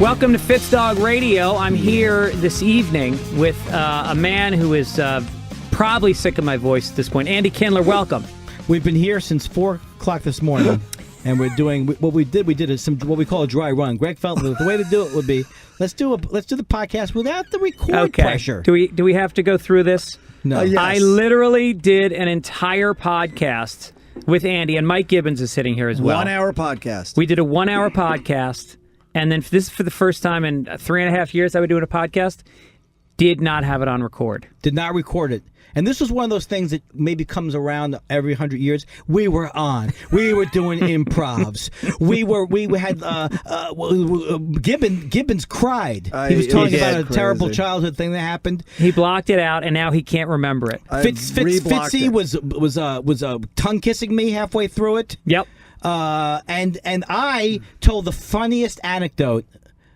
Welcome to FitzDog Radio. I'm here this evening with a man who is probably sick of my voice at this point. Andy Kindler, welcome. We've been here since 4 o'clock this morning, and we're doing what we did. We did what we call a dry run. Greg felt that the way to do it would be let's do the podcast without the record pressure. Do we have to go through this? No. Yes. I literally did an entire podcast with Andy, and Mike Gibbons is sitting here as well. 1 hour podcast. We did a 1 hour podcast, and then this is for the first time in 3.5 years I was doing a podcast. Did not have it on record. Did not record it. And this was one of those things that maybe comes around every 100 years. We were on. We were doing improvs. We had Gibbons cried. He was talking about a terrible childhood thing that happened. He blocked it out, and now he can't remember it. Fitzy was tongue kissing me halfway through it. Yep. And I told the funniest anecdote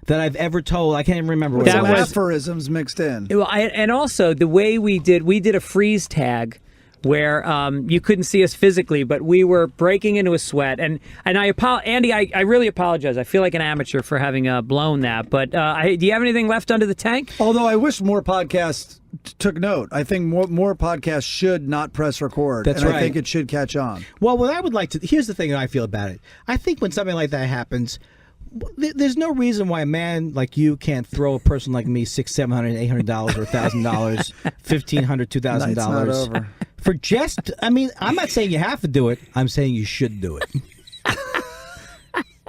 that I've ever told. I can't even remember what That it was. was aphorisms mixed in. Well, and also the way we did a freeze tag where you couldn't see us physically, but we were breaking into a sweat. And Andy, I really apologize. I feel like an amateur for having blown that. But do you have anything left under the tank? Although I wish more podcasts took note. I think more podcasts should not press record. That's and right. I think it should catch on. Well, what I would like to... Here's the thing that I feel about it. I think when something like that happens... There's no reason why a man like you can't throw a person like me $600, $700, $800 or $1,000, $1,500, $2,000 Night's not over. for just. I mean, I'm not saying you have to do it. I'm saying you should do it.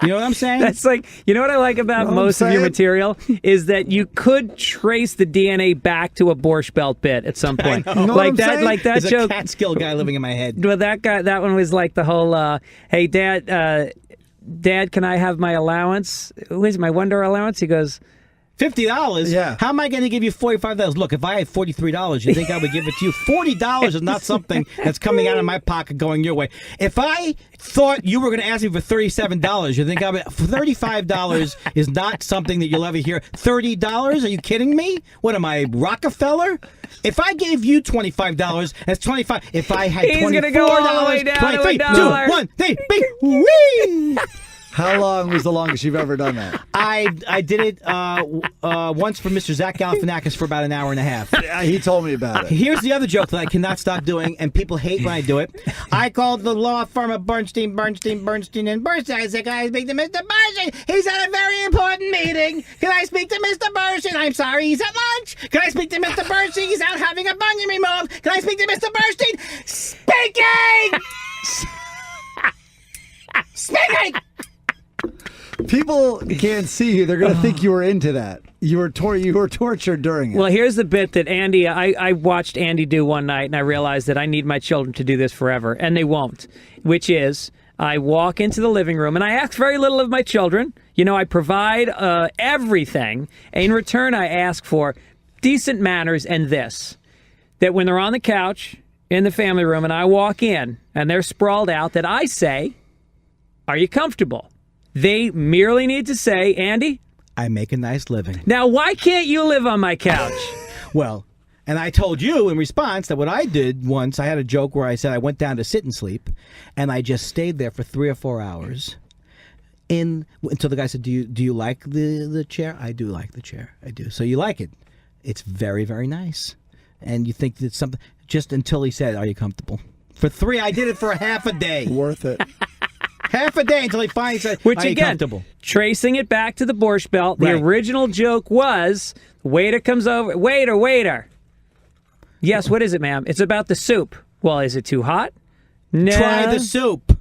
You know what I'm saying? That's like, you know what I like about most of your material is that you could trace the DNA back to a Borscht Belt bit at some point. Like that There's joke. a Catskill guy living in my head. Well, that one was like the whole, hey, Dad, can I have my allowance? Where's my $1 allowance? He goes, $50? Yeah. How am I going to give you $45? Look, if I had $43, you think I would give it to you? $40 is not something that's coming out of my pocket going your way. If I thought you were going to ask me for $37, you think I would? $35 is not something that you'll ever hear. $30? Are you kidding me? What am I, Rockefeller? If I gave you $25, that's $25. If I had $24, he's going to go all the way down to $1. 2, 1, 3, wee! How long was the longest you've ever done that? I did it once for Mr. Zach Galifianakis for about an hour and a half. He told me about it. Here's the other joke that I cannot stop doing, and people hate when I do it. I called the law firm of Bernstein, and Bernstein. I said, can I speak to Mr. Bernstein? He's at a very important meeting. Can I speak to Mr. Bernstein? I'm sorry, he's at lunch. Can I speak to Mr. Bernstein? He's out having a bunion removed. Can I speak to Mr. Bernstein? Speaking! Speaking! People can't see you. They're going to think you were into that. You were tortured during it. well, here's the bit that Andy, I watched Andy do one night, and I realized that I need my children to do this forever, and they won't, which is I walk into the living room, and I ask very little of my children. You know, I provide everything. In return, I ask for decent manners and this, that when they're on the couch in the family room and I walk in and they're sprawled out, that I say, are you comfortable? They merely need to say, Andy, I make a nice living. now why can't you live on my couch? Well, and I told you in response that what I did once, I had a joke where I said I went down to sit and sleep, and I just stayed there for 3 or 4 hours. Until the guy said, do you like the chair? I do like the chair. I do. So you like it. It's very, very nice. And you think that something, just until he said, are you comfortable? For 3, I did it for half a day. Worth it. Half a day until he finally said, Which are you again, comfortable? tracing it back to the Borscht Belt, the Right. original joke was, waiter comes over, waiter. Yes, what is it, ma'am? It's about the soup. Well, is it too hot? No. Try the soup.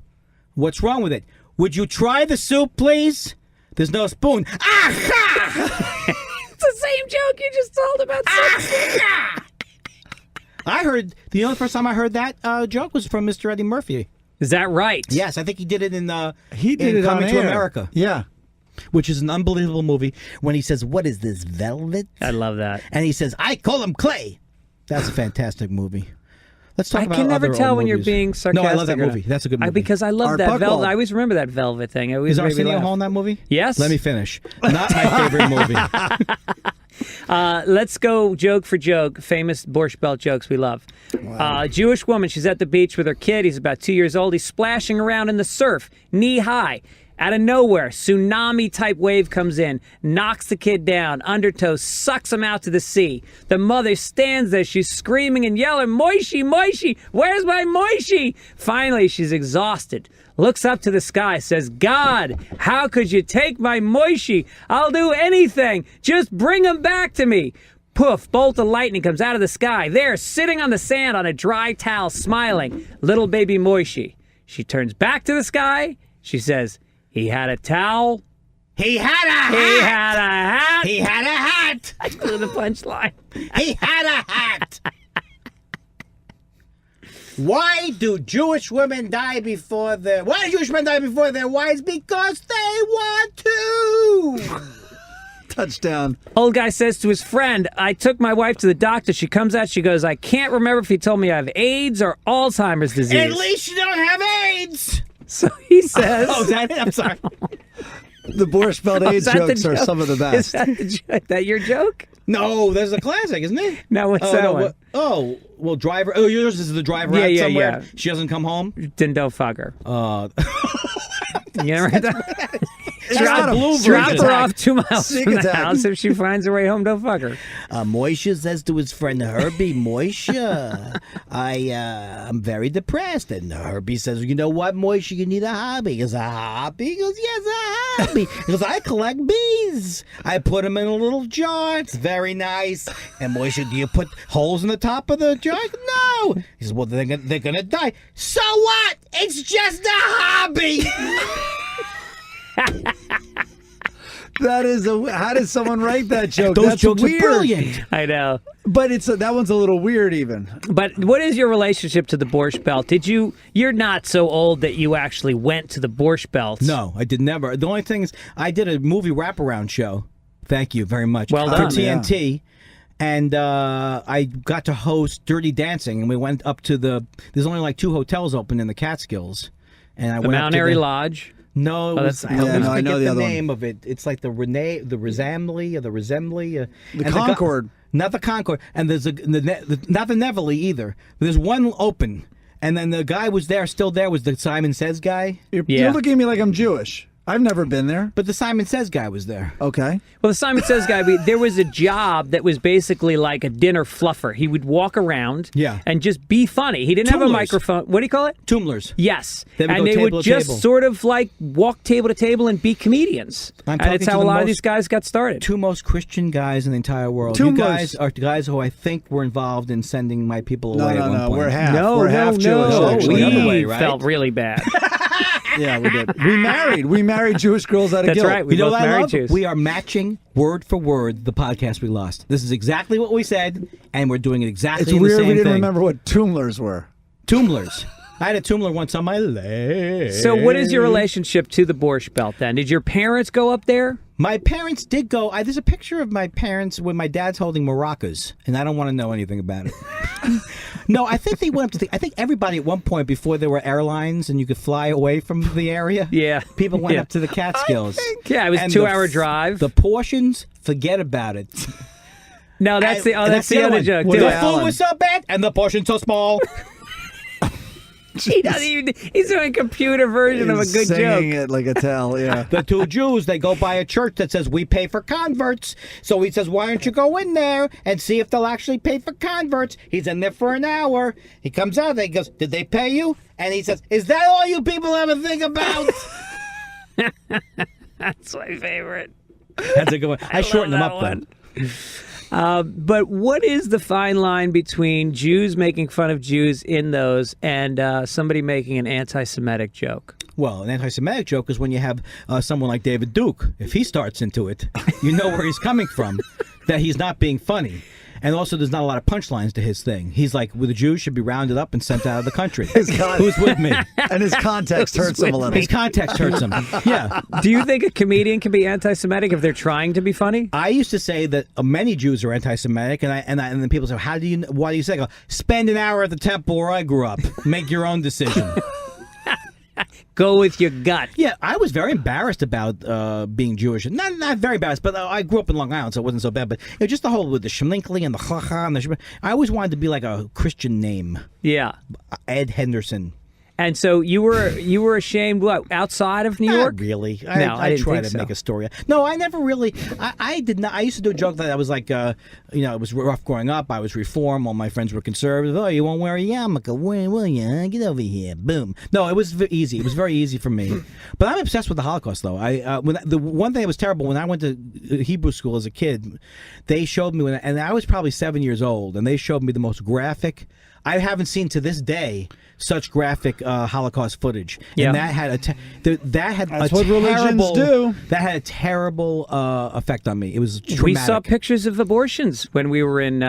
What's wrong with it? Would you try the soup, please? There's no spoon. Ah-ha! It's the same joke you just told about soup. I heard, the only first time I heard that joke was from Mr. Eddie Murphy. Is that right? Yes, I think he did it in He did it on Coming to air. America. Yeah. Which is an unbelievable movie when he says, what is this, velvet? I love that. And he says, I call him clay. That's a fantastic movie. Let's talk I about can never other tell old when you're movies. being sarcastic. No, I love that or movie. not. That's a good movie. Because I love Art that Buchwald. velvet. I always remember that velvet thing. It always Is made me Arsenio laugh. Hall in that movie? Yes. Let me finish. Not my favorite movie. Let's go joke for joke. Famous Borscht Belt jokes we love. Jewish woman. She's at the beach with her kid. He's about 2 years old. He's splashing around in the surf, knee high. Out of nowhere, tsunami-type wave comes in, knocks the kid down, undertow, sucks him out to the sea. The mother stands there. She's screaming and yelling, Moishi, Moishi, where's my Moishi? Finally, she's exhausted. Looks up to the sky, says, God, how could you take my Moishi? I'll do anything. Just bring him back to me. Poof, bolt of lightning comes out of the sky. There, sitting on the sand on a dry towel, smiling, little baby Moishi. She turns back to the sky. She says, he had a towel. He had a hat. He had a hat. He had a hat. I blew the punchline. He had a hat. Why do Jewish women die before their... Why do Jewish men die before their wives? Because they want to. Touchdown. Old guy says to his friend, I took my wife to the doctor. She comes out, she goes, I can't remember if he told me I have AIDS or Alzheimer's disease. At least you don't have AIDS. So he says... Oh, is that it? I'm sorry. The Borscht Belt AIDS jokes are some of the best. Is that your joke? No, there's a classic, isn't it? No, what's that one? Well, driver. Oh, yours is the driver out somewhere. Yeah. She doesn't come home. Then don't fuck her. You never heard that? Drop her off 2 miles from the house. If she finds her way home, don't fuck her. Moishe says to his friend Herbie, Moishe, I'm very depressed. And Herbie says, you know what, Moishe, you need a hobby. He goes, a hobby? He goes, yes, a hobby. He goes, I collect bees. I put them in a little jar. It's very nice. And Moishe, do you put holes in the top of the jar? No. He says, well, they're going to die. So what? It's just a hobby. That is how did someone write that joke? Those That's jokes weird. are brilliant. I know. But that one's a little weird even. But what is your relationship to the Borscht Belt? You're not so old that you actually went to the Borscht Belt. No, I did never. The only thing is I did a movie wraparound show. Thank you very much. Well done. For TNT. Yeah. And I got to host Dirty Dancing, and we went up to there's only like 2 hotels open in the Catskills. And I the went Mount up to Airy Lodge? No, I know the the name of it. It's like the Resembly. The Concord. Not the Concord. And there's not the Neville either. There's one open. And then the guy still there was the Simon Says guy. You're looking at me like I'm Jewish. I've never been there. But the Simon Says guy was there. Okay. Well, the Simon Says guy, there was a job that was basically like a dinner fluffer. He would walk around and just be funny. He didn't have a microphone. What do you call it? Tumblers. Yes. They would just sort of like walk table to table and be comedians. And it's how a lot of these guys got started. 2 most Christian guys in the entire world. You guys are guys who I think were involved in sending my people away at one point. We're half. No, we're half Jewish. We the other way, right? felt really bad. Yeah, we did. We married Jewish girls out of That's guilt. right. We both married Jews. We are matching word for word the podcast we lost. This is exactly what we said, and we're doing it exactly the same thing. It's weird we didn't remember what tumblers were. Tumblers. I had a tumbler once on my leg. So what is your relationship to the Borscht Belt then? Did your parents go up there? My parents did go. There's a picture of my parents when my dad's holding maracas, and I don't want to know anything about it. No, I think they went up to I think everybody at one point before there were airlines and you could fly away from the area. Yeah. People went up to the Catskills. Yeah, it was a 2-hour drive. The portions, forget about it. No, that's the other joke. The food was so bad and the portion so small. He doesn't even. He's doing a computer version of a good singing joke. It like a tell, yeah. The 2 Jews, they go by a church that says we pay for converts. So he says, why don't you go in there and see if they'll actually pay for converts? He's in there for an hour. He comes out there, he goes, did they pay you? And he says, is that all you people ever think about? That's my favorite. That's a good one. I shortened them up one. then. But what is the fine line between Jews making fun of Jews in those and somebody making an anti-Semitic joke? Well, an anti-Semitic joke is when you have someone like David Duke. If he starts into it, you know where he's coming from, that he's not being funny. And also, there's not a lot of punchlines to his thing. He's like, well, the Jews should be rounded up and sent out of the country. Who's with me? And his context hurts him a little. His context hurts him. Yeah. Do you think a comedian can be anti-Semitic if they're trying to be funny? I used to say that many Jews are anti-Semitic, and then people say, why do you say? I go, spend an hour at the temple where I grew up. Make your own decision. Go with your gut. Yeah, I was very embarrassed about being Jewish. Not very embarrassed, but I grew up in Long Island, so it wasn't so bad. But just the whole with the Shemlinkly and the Chacha and I always wanted to be like a Christian name. Yeah. Ed Henderson. And so you were ashamed, what, outside of New York? Not really. No, I didn't try think to so. make a story. No, I never really. I did not. I used to do a joke that I was like, it was rough growing up. I was reform. All my friends were conservative. Oh, you won't wear a yarmulke? Where will you? Get over here. Boom. No, it was easy. It was very easy for me. But I'm obsessed with the Holocaust, though. The one thing that was terrible when I went to Hebrew school as a kid, they showed me and I was probably 7 years old, and they showed me the most graphic. I haven't seen to this day such graphic Holocaust footage, and that had That's what religions do. That had a terrible effect on me. It was traumatic. We saw pictures of abortions when we were in.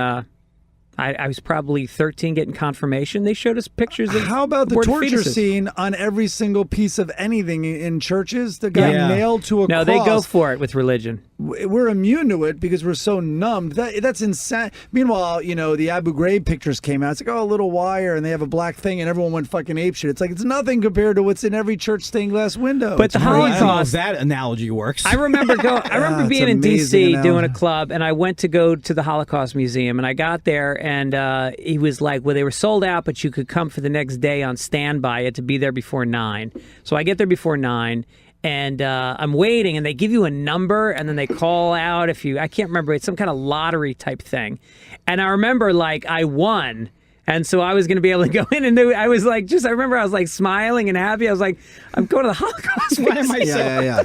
I was probably 13 getting confirmation. They showed us pictures of How about the aborted torture fetuses. scene on every single piece of anything in churches? The guy nailed to a No, cross. they go for it with religion. We're immune to it because we're so numbed. That's insane. Meanwhile, the Abu Ghraib pictures came out. It's like, a little wire, and they have a black thing, and everyone went fucking apeshit. It's like, it's nothing compared to what's in every church stained glass window. But the I don't know if Holocaust, that analogy works. I remember It's being in amazing D.C. analogy. doing a club, and I went to go to the Holocaust Museum, and I got there, and he was like, well, they were sold out, but you could come for the next day on standby. You had to be there before 9. So I get there before 9. And I'm waiting, and they give you a number, and then they call out I can't remember, it's some kind of lottery type thing. And I remember, I won. And so I was going to be able to go in and I was like, I remember I was like smiling and happy. I was like, I'm going to the Holocaust. Why am I so? Yeah.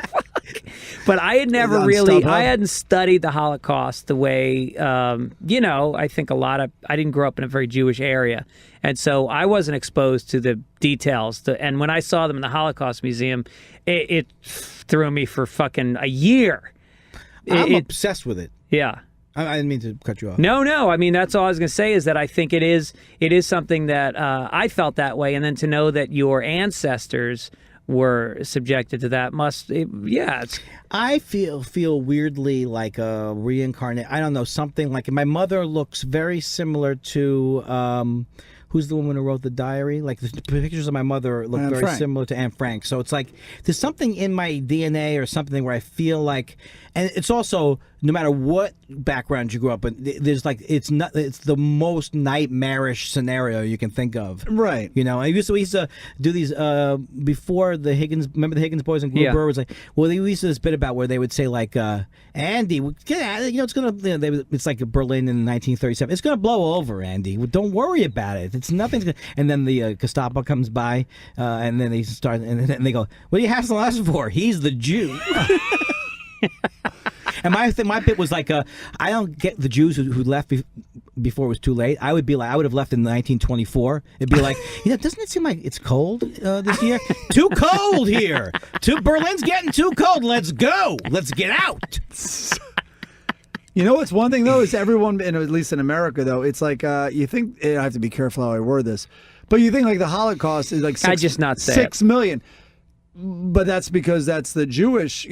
But I had never On really, StubHub? I hadn't studied the Holocaust the way, I think I didn't grow up in a very Jewish area. And so I wasn't exposed to the details. And when I saw them in the Holocaust Museum, it threw me for fucking a year. I'm obsessed with it. Yeah. I didn't mean to cut you off. No. I mean, that's all I was going to say is that I think it is something that I felt that way. And then to know that your ancestors were subjected to that I feel weirdly like a reincarnate. I don't know, something like my mother looks very similar to who's the woman who wrote the diary? Like the pictures of my mother look Anne very Frank. similar to Anne Frank. So it's like there's something in my DNA or something where I feel like, and it's also no matter what background you grew up in, there's like it's the most nightmarish scenario you can think of. Right. We used to do these before the Higgins. Remember the Higgins boys and Gruber was like, well, they used to do this bit about where they would say like, Andy, get out. It's gonna. It's like Berlin in 1937. It's gonna blow over, Andy. Well, don't worry about it. It's nothing's gonna. And then the Gestapo comes by, and then they start, and then they go, "What are you hassling us for? He's the Jew." And my bit was like, I don't get the Jews who left before it was too late. I would be like, I would have left in 1924. It'd be like, doesn't it seem like it's cold this year? Too cold here. Berlin's getting too cold. Let's go. Let's get out. What's one thing, though, is everyone, and at least in America, though, it's like you think, I have to be careful how I word this, but you think like the Holocaust is like 6 million. But that's because that's the Jewish,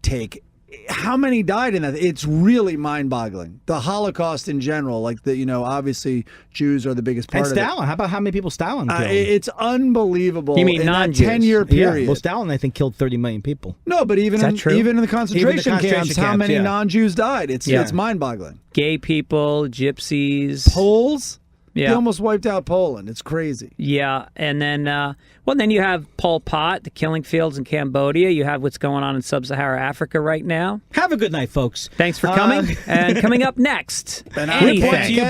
take. How many died in that? It's really mind-boggling. The Holocaust in general, obviously Jews are the biggest part and of Stalin. How about how many people Stalin killed? It's unbelievable. You mean in that non-Jews? 10-year period? Yeah. Well, Stalin, I think, killed 30 million people. No, but even in the concentration camps, how many non-Jews died? It's mind-boggling. Gay people, gypsies, Poles. Yeah. They almost wiped out Poland. It's crazy. Yeah, and then then you have Pol Pot, the killing fields in Cambodia. You have what's going on in sub-Saharan Africa right now. Have a good night, folks. Thanks for coming. And coming up next, Brought anything. to you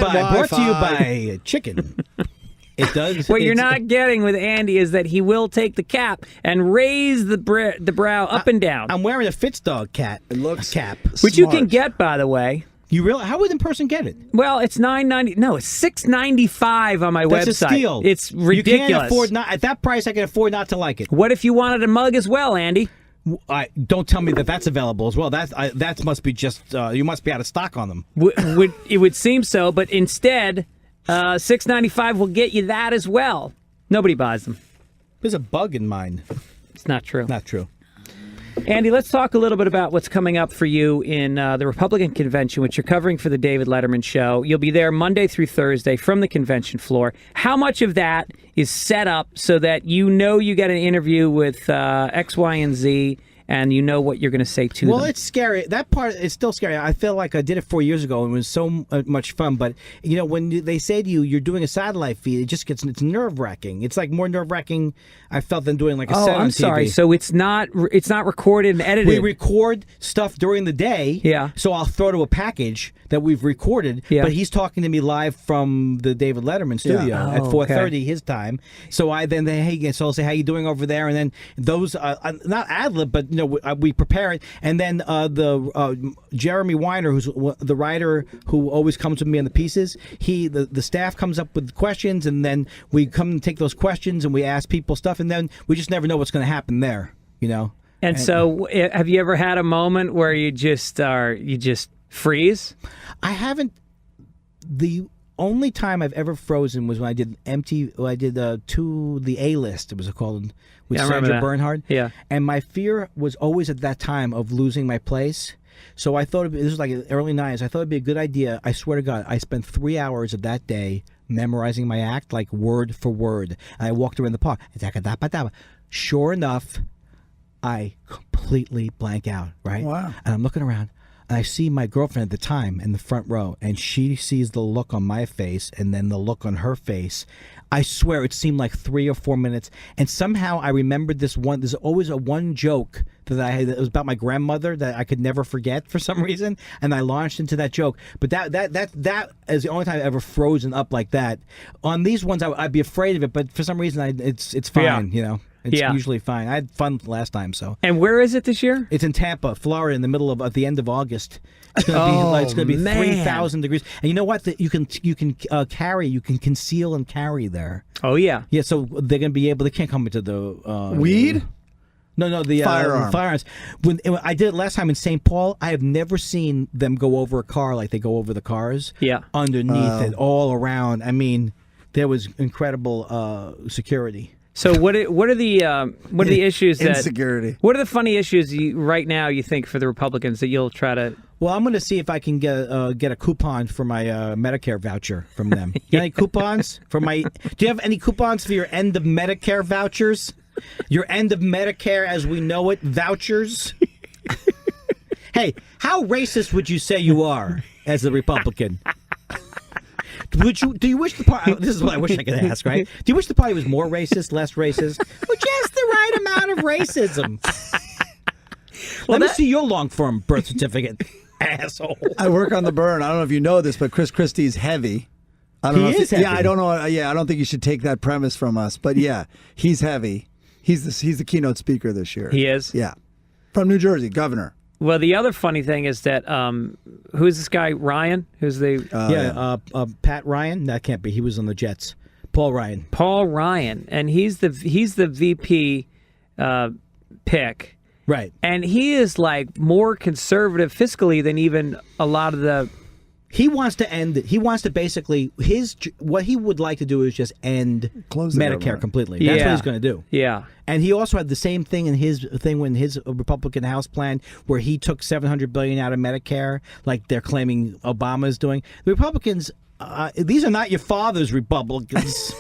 by chicken. It does. What you're not getting with Andy is that he will take the cap and raise the brow up and down. I'm wearing a FitzDog cap. It looks cap. Which you can get, by the way. You really? How would a person get it? Well, it's $9.90. No, it's $6.95 on my website. That's a steal. It's ridiculous. You can't afford at that price. I can afford not to like it. What if you wanted a mug as well, Andy? Don't tell me that's available as well. That must be just you must be out of stock on them. It would seem so, but instead, $6.95 will get you that as well. Nobody buys them. There's a bug in mine. It's not true. Not true. Andy, let's talk a little bit about what's coming up for you in the Republican convention, which you're covering for the David Letterman show. You'll be there Monday through Thursday from the convention floor. How much of that is set up so that you get an interview with X, Y, and Z, and you know what you're going to say to them. Well, it's scary. That part is still scary. I feel like I did it 4 years ago and it was so much fun. But, when they say to you, you're doing a satellite feed, it's nerve-wracking. It's like more nerve-wracking, I felt, than doing like a set on TV. I'm sorry. So it's not recorded and edited. We record stuff during the day. Yeah. So I'll throw to a package that we've recorded. Yeah. But he's talking to me live from the David Letterman studio at 4:30 his time. So I'll say, how you doing over there? And then those, not ad-lib, but we prepare it. And then the Jeremy Weiner, who's the writer who always comes with me on the pieces, the staff comes up with questions, and then we come and take those questions and we ask people stuff, and then we just never know what's going to happen there, And so, have you ever had a moment where you just freeze? I haven't. The only time I've ever frozen was when I did the A-List. It was called with Seger Bernhard. Yeah. And my fear was always at that time of losing my place. So I thought this was like early 90s. I thought it'd be a good idea. I swear to God, I spent 3 hours of that day memorizing my act, like word for word. And I walked around the park. Sure enough, I completely blank out. Right. Wow. And I'm looking around. And I see my girlfriend at the time in the front row, and she sees the look on my face and then the look on her face. I swear it seemed like 3 or 4 minutes. And somehow I remembered this one. There's always one joke that I had. It was about my grandmother that I could never forget for some reason. And I launched into that joke. But that is the only time I've ever frozen up like that. On these ones, I'd be afraid of it. But for some reason, it's fine, It's usually fine. I had fun last time, so. And where is it this year? It's in Tampa, Florida, in the middle of at the end of August. It's going to be 3,000 degrees. And you know what? You can conceal and carry there. Oh yeah. Yeah. So they're going to be able. They can't come into the weed. No, the firearms. When I did it last time in St. Paul, I have never seen them go over a car like they go over the cars. Yeah. Underneath it, all around. I mean, there was incredible security. So what are the issues that insecurity? What are the funny issues right now you think for the Republicans that you'll try to? Well, I'm going to see if I can get a coupon for my Medicare voucher from them. You got any coupons for my? Do you have any coupons for your end of Medicare vouchers? Your end of Medicare as we know it vouchers? Hey, how racist would you say you are as a Republican? Do you wish the party? This is what I wish I could ask, right? Do you wish the party was more racist, less racist, or just the right amount of racism? Let me see your long-form birth certificate, asshole. I work on the burn. I don't know if you know this, but Chris Christie's heavy. I don't know. Heavy. Yeah, I don't know. Yeah, I don't think you should take that premise from us, but yeah, he's heavy. He's the keynote speaker this year. He is. Yeah, from New Jersey, governor. Well, the other funny thing is that who's this guy Ryan? Who's the Pat Ryan? That can't be. He was on the Jets. Paul Ryan, and he's the VP pick, right? And he is like more conservative fiscally than even a lot of the. He wants to end. He wants to basically what he would like to do is just close Medicare completely. That's what he's going to do. Yeah, and he also had the same thing in his Republican House plan, where he took $700 billion out of Medicare, like they're claiming Obama's doing. The Republicans, these are not your father's Republicans.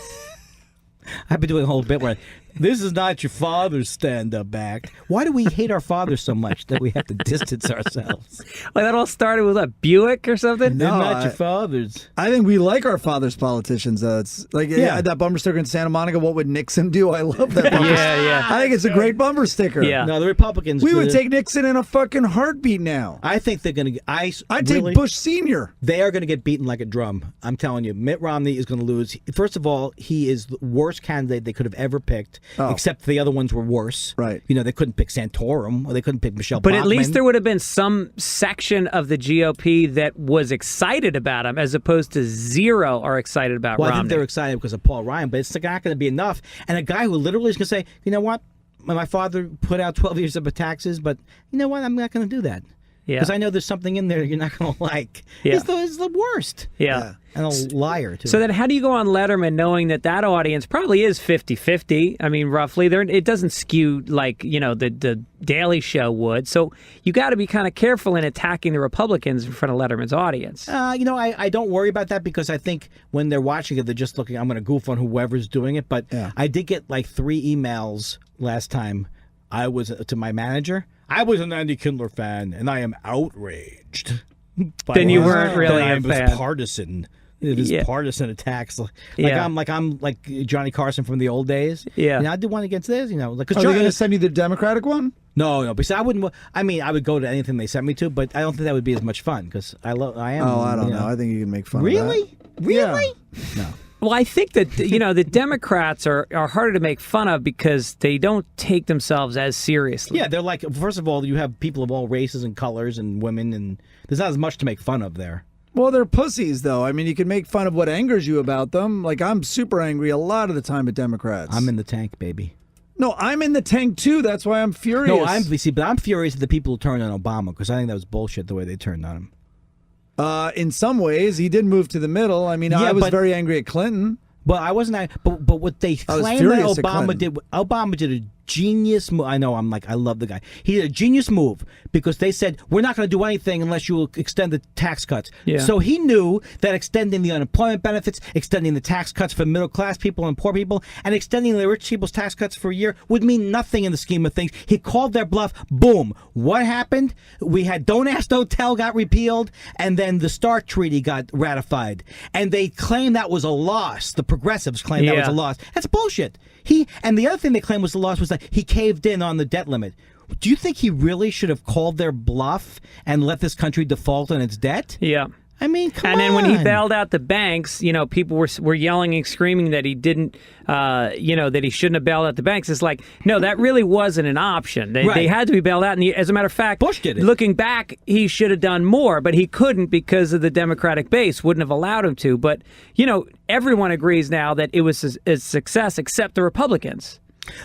I've been doing a whole bit where this is not your father's stand-up act. Why do we hate our fathers so much that we have to distance ourselves? Like that all started with a Buick or something? No, not your father's. I think we like our father's politicians, though. It's like that bumper sticker in Santa Monica, what would Nixon do? I love that bumper sticker. Yeah. I think it's a great bumper sticker. Yeah. No, the Republicans... We would take Nixon in a fucking heartbeat now. I think they're going to... I'd take Bush Sr. They are going to get beaten like a drum. I'm telling you, Mitt Romney is going to lose. First of all, he is the worst candidate they could have ever picked, except the other ones were worse. Right. They couldn't pick Santorum, or they couldn't pick Michelle But Bachmann. at least there would have been some section of the GOP that was excited about him, as opposed to zero are excited about Romney. I think they're excited because of Paul Ryan, but it's not going to be enough. And a guy who literally is going to say, you know what, my father put out 12 years of taxes, but you know what, I'm not going to do that. Yeah. Because I know there's something in there you're not going to like. Yeah. It's the worst. Yeah. And a liar, too. So then how do you go on Letterman knowing that audience probably is 50-50? I mean, roughly. It doesn't skew like, the Daily Show would. So you got to be kind of careful in attacking the Republicans in front of Letterman's audience. I don't worry about that because I think when they're watching it, they're just looking, I'm going to goof on whoever's doing it. But I did get like 3 emails last time I was to my manager. I was an Andy Kindler fan, and I am outraged. Then you weren't really I a was fan. partisan. It is partisan attacks. I'm like Johnny Carson from the old days. Yeah. I did one against this. Like, are they going to send you the Democratic one? No. Because I wouldn't. I mean, I would go to anything they sent me to, but I don't think that would be as much fun because I am. Oh, I don't know. I think you can make fun. Really? Of that. Really? Yeah. No. Well, I think that the Democrats are harder to make fun of because they don't take themselves as seriously. Yeah, they're like, first of all, you have people of all races and colors and women, and there's not as much to make fun of there. Well, they're pussies, though. I mean, you can make fun of what angers you about them. Like, I'm super angry a lot of the time at Democrats. I'm in the tank, baby. No, I'm in the tank, too. That's why I'm furious. No, but I'm furious at the people who turned on Obama because I think that was bullshit the way they turned on him. In some ways, he did move to the middle. I mean, I was very angry at Clinton. Well, I wasn't. But what they claim that Obama did a genius move. I know. I love the guy. He did a genius move because they said we're not going to do anything unless you extend the tax cuts. Yeah. So he knew that extending the unemployment benefits, extending the tax cuts for middle class people and poor people, and extending the rich people's tax cuts for a year would mean nothing in the scheme of things. He called their bluff. Boom. What happened? We had Don't Ask, Don't Tell got repealed, and then the START Treaty got ratified, and they claimed that was a loss. The progressives claimed that was a loss. That's bullshit. And the other thing they claimed was the loss was that he caved in on the debt limit. Do you think he really should have called their bluff and let this country default on its debt? Yeah. I mean, come on. And then when he bailed out the banks, people were yelling and screaming that he didn't, that he shouldn't have bailed out the banks. It's like, no, that really wasn't an option. They had to be bailed out. And as a matter of fact, Bush did it. Looking back, he should have done more, but he couldn't because of the Democratic base wouldn't have allowed him to. But, everyone agrees now that it was a success except the Republicans.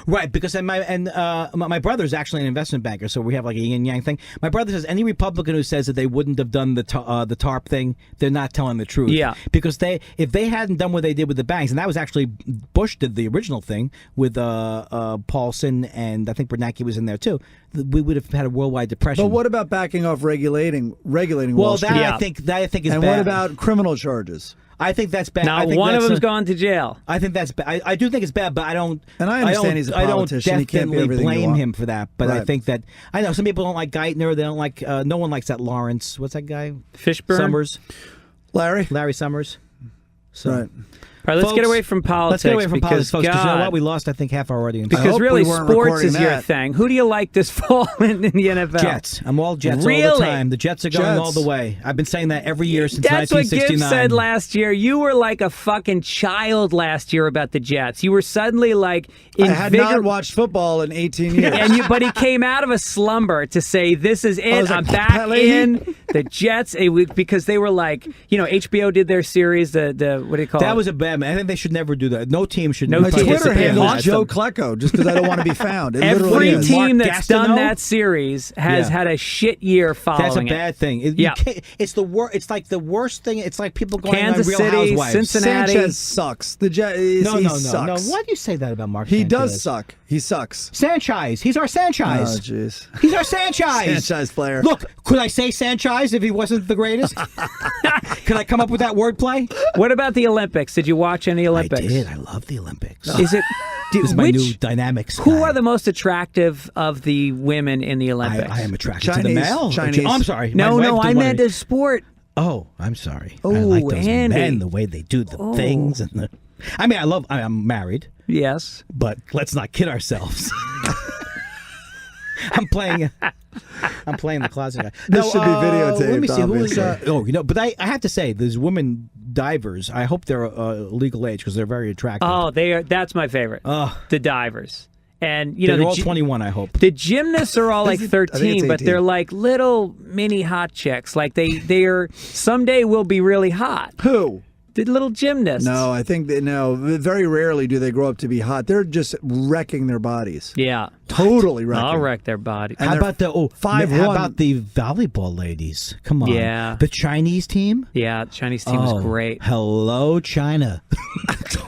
Right, because my brother's actually an investment banker, so we have like a yin and yang thing. My brother says any Republican who says that they wouldn't have done the TARP thing, they're not telling the truth. Yeah, because if they hadn't done what they did with the banks, and that was actually Bush did the original thing with Paulson, and I think Bernanke was in there too. We would have had a worldwide depression. But what about backing off regulating Well, Wall Street? I think is bad. And what about criminal charges? I think that's bad. Now, one of them's gone to jail. I think that's bad. I do think it's bad, but I don't. And I understand he's a politician. I don't He can't be definitely everything you blame want. him for that. But I think that I know some people don't like Geithner. They don't like. No one likes that Lawrence. What's that guy? Fishburne. Summers. Larry Summers. So. Right. All right, let's get away from politics. Let's get away from politics, folks, because you know God. what? We lost, I think, half our audience. Because really, we weren't sports is recording your that. thing. Who do you like this fall in the NFL? Jets. I'm all Jets all Really? the time. The Jets are going all the way. I've been saying that every year since That's what 1969. Gibbs said last year. You were like a fucking child last year about the Jets. You were suddenly like I had not watched football in 18 years. But he came out of a slumber to say, "This is it. was I'm like, back Pele? in the Jets." Because they were like, HBO did their series. The what do you call it? That was a bad man. I think they should never do that. No team should. No My team. Twitter participate handle in is that. Joe Klecko, just because I don't want to be found. It Every literally is. team Mark that's done Gastineau? that series has had a shit year following That's a it. bad thing. It's the worst. It's like the worst thing. It's like people going Kansas on Real City, Housewives. Cincinnati. Sanchez sucks. The Jets. No. Sucks. Why do you say that about Mark? He Sanchez? does suck. He sucks. Sanchez. He's our Oh, Sanchez. jeez. He's our Sanchez. Sanchez player. Look, could I say Sanchez if he wasn't the greatest? Could I come up with that wordplay? What about the Olympics? Did you watch any Olympics? I did. I love the Olympics. Is it? This is my new dynamics. Who are the most attractive of the women in the Olympics? I am attracted to the Chinese. male. Chinese. Oh, I'm sorry. No, My wife I did one meant of a sport. Oh, I'm sorry. I Oh, like those Andy. men, the way they do the things and the. I mean, I'm married, Yes. but let's not kid ourselves. I'm playing the closet guy. This should be videotaped, Let me see who is. obviously. But I have to say, these women divers. I hope they're legal age because they're very attractive. Oh, they are. That's my favorite. The divers. And they're the all 21. I hope. The gymnasts are all like I think 13, it's but 18. they're like little mini hot chicks. Like they are someday will be really hot. Who? The little gymnasts. No, I think that very rarely do they grow up to be hot. They're just wrecking their bodies. Yeah. Totally wrecking. I'll wreck their body. And How they're about the 5'1". How about the volleyball ladies? Come on. Yeah. The Chinese team. Yeah, the Chinese team was great. Hello, China.